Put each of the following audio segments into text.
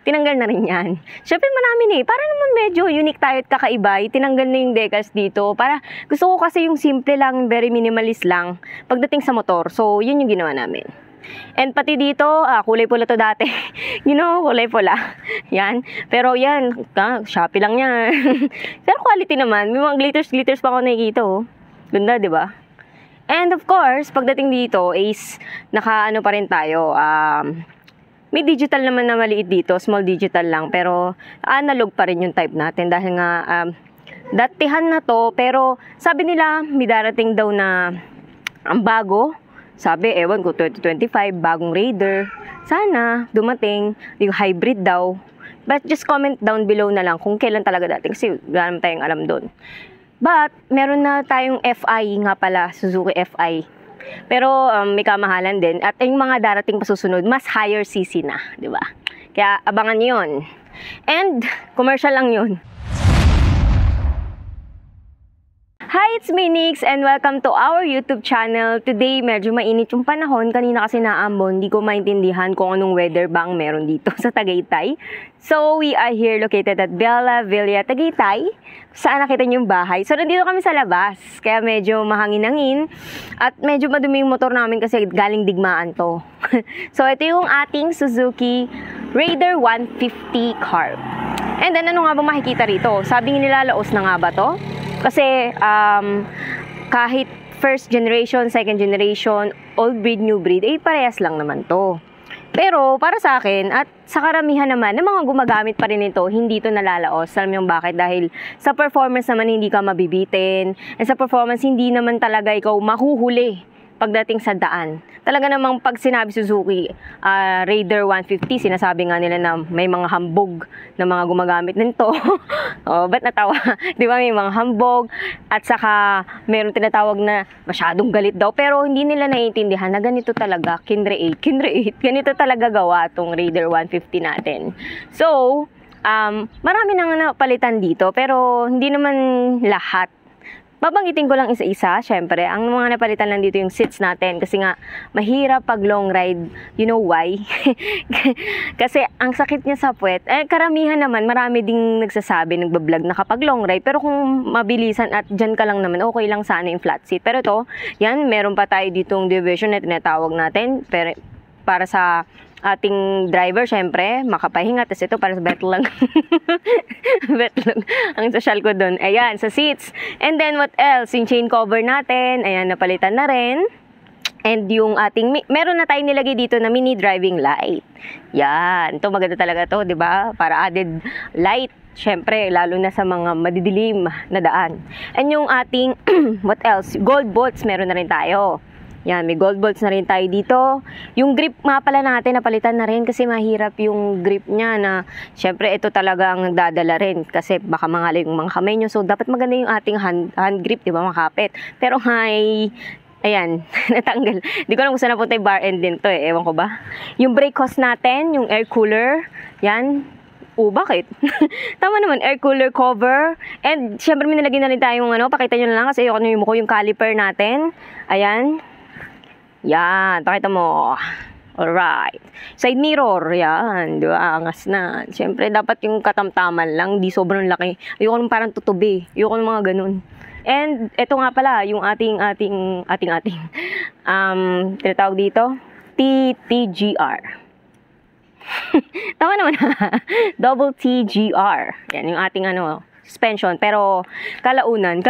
tinanggal na rin yan. Syempre marami para naman medyo unique tayo at kakaiba, tinanggal na yung decals dito. Para gusto ko kasi yung simple lang, very minimalist lang pagdating sa motor. So, yun yung ginawa namin. And pati dito, kulay pula to dati. Kulay pula. Yan. Pero yan, Shopee lang yan. Pero quality naman. May mga glitters pa ako nakikita, oh. Ganda, di ba? And of course, pagdating dito is naka pa rin tayo. May digital naman na maliit dito, small digital lang, pero analog pa rin yung type natin dahil nga datihan na to, pero sabi nila may darating daw na ang bago. Sabi, ewan ko, 2025, bagong Raider. Sana dumating yung hybrid daw. But just comment down below na lang kung kailan talaga dating kasi wala naman tayong alam doon. But, meron na tayong FI nga pala, Suzuki FI. Pero, may kamahalan din. At yung mga darating pasusunod, mas higher CC na, di ba? Kaya, abangan nyo yun. And, commercial lang yun. Hi, it's me Nix and welcome to our YouTube channel. Today, medyo mainit yung panahon. Kanina kasi naambon, hindi ko maintindihan kung anong weather bang meron dito sa Tagaytay. So, we are here located at Bella Villa, Tagaytay. Saan nakita niyo yung bahay? So, nandito kami sa labas. Kaya medyo mahangin-hangin. At medyo madumi yung motor namin kasi galing digmaan to. So, ito yung ating Suzuki Raider 150 car. And then, ano nga ba makikita rito? Sabi nila, laos na nga ba to? Kasi kahit first generation, second generation, old breed, new breed, parehas lang naman to. Pero para sa akin at sa karamihan naman ng mga gumagamit pa rin ito, hindi to nalalaos. Alam niyo bakit? Dahil sa performance naman hindi ka mabibitin. And sa performance hindi naman talaga ikaw mahuhuli pagdating sa daan. Talaga namang pag sinabi Suzuki Raider 150, sinasabi nga nila na may mga hambog na mga gumagamit nito. Ba't natawa? Di ba may mga hambog at saka meron tinatawag na masyadong galit daw. Pero hindi nila naiintindihan na ganito talaga, kinre 8, ganito talaga gawa tong Raider 150 natin. So, marami nang napalitan dito pero hindi naman lahat. Babanggitin ko lang isa-isa, syempre. Ang mga napalitan lang dito yung seats natin kasi nga mahirap pag long ride. You know why? Kasi ang sakit niya sa puwet. Karamihan naman, marami ding nagsasabi, nagbablog na kapag long ride. Pero kung mabilisan at dyan ka lang naman, okay lang sana yung flat seat. Pero to, yan, meron pa tayo ditong division na tinatawag natin. Pero para sa ating driver, syempre, makapahinga. Tapos ito para sa betlog. Betlog. Ang social ko dun. Ayan, sa seats. And then, what else? Yung chain cover natin. Ayan, napalitan na rin. And yung ating, meron na tayong nilagay dito na mini driving light. Yan. Ito, maganda talaga to, di ba? Para added light. Syempre, lalo na sa mga madidilim na daan. And yung ating, what else? Gold bolts, meron na rin tayo. Yan, may gold bolts na rin tayo dito. Yung grip nga pala natin, napalitan na rin kasi mahirap yung grip niya na syempre ito talaga ang nagdadala rin kasi baka mangalay yung mga kamay nyo. So, dapat maganda yung ating hand grip, di ba, makapit. Pero ayan, natanggal. Di ko alam kung saan napunta yung bar end din to ewan ko ba. Yung brake hose natin, yung air cooler, yan. Bakit? Tama naman, air cooler cover. And syempre may nilagay na rin tayong pakita nyo na lang kasi yung caliper natin. Ayan. Yan, pakita mo. Alright. Side mirror, yan. Diba? Angas na. Siyempre, dapat yung katamtaman lang. Di sobrang laki. Ayoko nung parang tutubi. Ayoko nung mga ganun. And, eto nga pala, yung ating tinatawag dito, TTGR. Tama naman. Double TGR. Yan, yung ating suspension. Pero kalaunan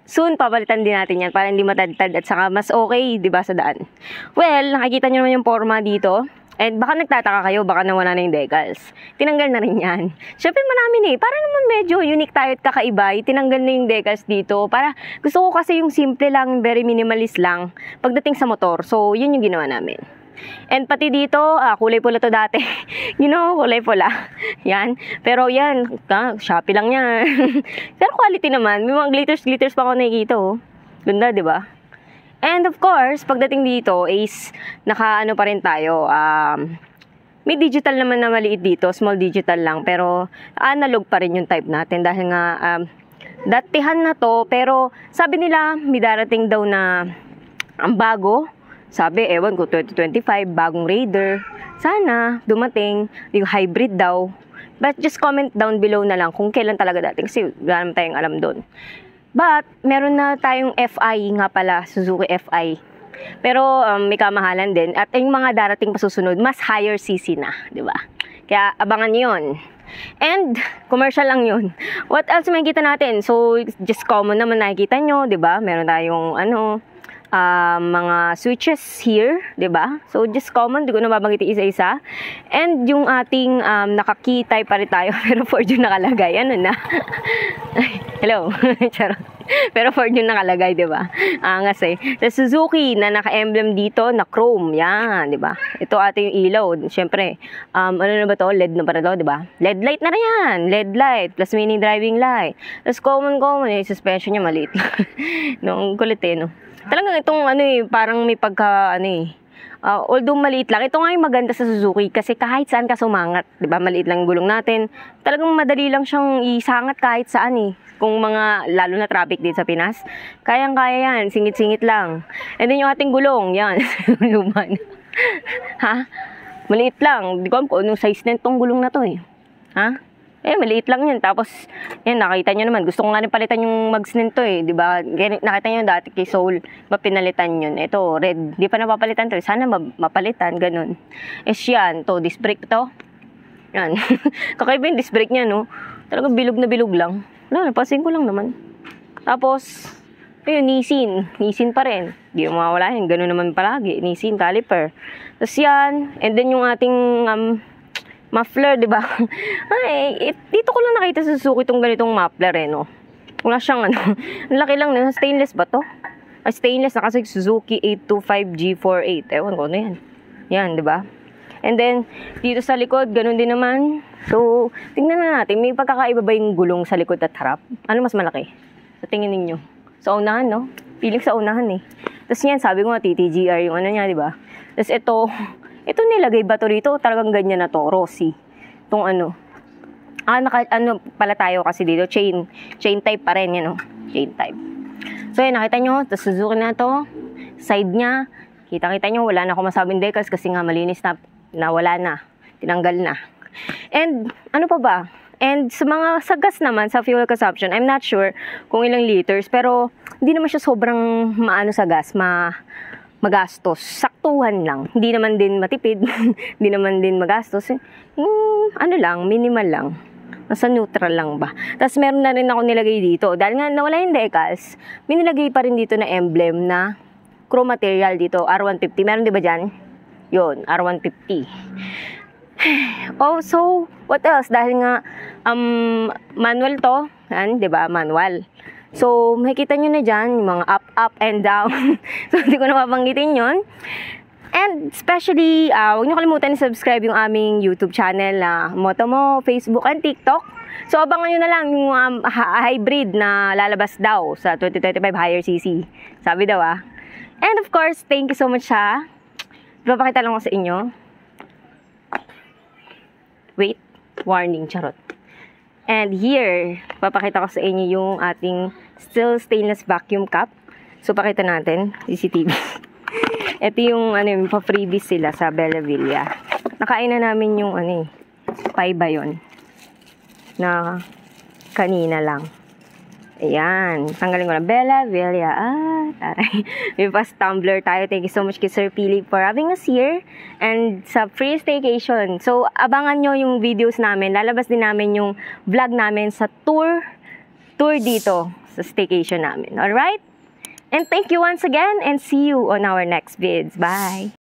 soon papalitan din natin yan para hindi matadtad at saka mas okay, 'di ba, sa daan. Well, nakikita niyo naman yung forma dito. And baka nagtataka kayo, baka nawala na yung decals. Tinanggal na rin yan. Syempre marami para naman medyo unique tayo at kakaiba, tinanggal na yung decals dito. Para gusto ko kasi yung simple lang, very minimalist lang pagdating sa motor. So, yun yung ginawa namin. And pati dito, kulay pula to dati. Kulay pula. Yan. Pero yan, Shopee lang yan. Pero quality naman. May mga glitters pa ako nakikita, oh. Ganda, di ba? And of course, pagdating dito is naka pa rin tayo. May digital naman na maliit dito, small digital lang. Pero analog pa rin yung type natin dahil nga datihan na to. Pero sabi nila, may darating daw na ang bago. Sabi, ewan ko, 2025, bagong Raider. Sana, dumating, yung hybrid daw. But just comment down below na lang kung kailan talaga dating. Kasi wala naman tayong alam doon. But, meron na tayong FI nga pala, Suzuki FI. Pero, may kamahalan din. At yung mga darating pa susunod, mas higher CC na, di ba? Kaya, abangan nyo yun. And, commercial lang yun. What else makikita natin? So, just common naman nakikita nyo, di ba? Meron tayong, mga switches here, di ba? So, just common, di ko na babanggitin isa-isa. And, yung ating naka-key type pa rin tayo, pero Ford yung nakalagay. Ano na? Hello? Charot. Pero Ford yung nakalagay, di ba? Angas eh. Sa Suzuki na naka-emblem dito na chrome. Yan, di ba? Ito ating ilaw. Siyempre, ano na ba to? LED na para to, di ba? LED light na rin yan. LED light plus mini driving light. Tapos common eh. Suspension niya maliit. No, kulit eh, no? Talagang itong parang may pagka, although maliit lang, ito nga yung maganda sa Suzuki kasi kahit saan ka sumangat, di ba? Maliit lang yung gulong natin. Talagang madali lang siyang isangat kahit saan eh. Kung lalo na traffic dito sa Pinas, kayang-kaya yan, singit-singit lang. And then yung ating gulong, yan, luman. Ha? Maliit lang, di ko alam kung anong size na itong gulong na to eh. Ha? Maliit lang yun. Tapos, yan, nakita nyo naman, gusto ko nga rin palitan yung mags nito eh, di ba? Nakita nyo dati kay Soul, pinalitan yun. Ito, red, di pa napapalitan to. Sana mapalitan, ganun. Yan, to, disc brake to. Yan. Kakaiba yung disc brake niya, no? Talagang bilog na bilog lang. Wala, napansin ko lang naman. Tapos, ayun, Nissin pa rin. Di mo mawala yun. Ganun naman palagi. Nissin, caliper. Tapos yan. And then yung ating muffler, di ba? Dito ko lang nakita sa Suzuki itong ganitong muffler eh, no? Wala siyang ang laki lang. Stainless ba to? Stainless na kasi Suzuki 825G48. Ewan ko, ano yan? Yan, di ba? And then, dito sa likod, ganun din naman. So, tingnan na natin. May pagkakaiba ba yung gulong sa likod at harap? Ano mas malaki? Sa tingin ninyo? Sa unahan, no? Piling sa unahan, eh. Tapos yan, sabi ko nga, TTGR yung ano niya, di ba? Tapos ito nilagay ba to rito? Talagang ganyan na to, Rossi. Itong ano pala tayo kasi dito, chain type pa rin, yan, no? Chain type. So, yan, nakita nyo, tapos Suzuki na to. Side niya, kita nyo, wala na ako masabing decals kasi nga malinis na wala na. Tinanggal na. And, ano pa ba? And sa gas naman, sa fuel consumption, I'm not sure kung ilang liters, pero hindi naman siya sobrang maano sa gas, magastos. Saktuhan lang. Hindi naman din matipid, hindi naman din magastos. Minimal lang. Nasa neutral lang ba. Tapos meron na rin ako nilagay dito. Dahil nga nawala yung decals, may nilagay pa rin dito na emblem na chrome material dito, R150. Meron di ba dyan? Yun, R150. Oh, so, what else? Dahil nga, manual to. Yan, di ba? Manual. So, makikita nyo na dyan, yung mga up, and down. So, hindi ko na mabanggitin yun. And, especially, huwag nyo kalimutan i-subscribe yung aming YouTube channel na Motomo, Facebook, and TikTok. So, abangan nyo na lang yung hybrid na lalabas daw sa 2025 higher CC. Sabi daw And of course, thank you so much Ipapakita lang ko sa inyo. Wait, warning, charot. And here, papakita ko sa inyo yung ating still stainless vacuum cup. So, pakita natin, CCTV. Ito yung, pa-freebies sila sa Bella Villa. Nakain na namin yung, pie ba yun? Na kanina lang. Ayan. Tanggalin ko na. Bella Villa. Taray. May pas tumbler tayo. Thank you so much kay Sir Philip for having us here. And sa free staycation. So, abangan nyo yung videos namin. Lalabas din namin yung vlog namin sa tour dito sa staycation namin. Alright? And thank you once again and see you on our next vids. Bye!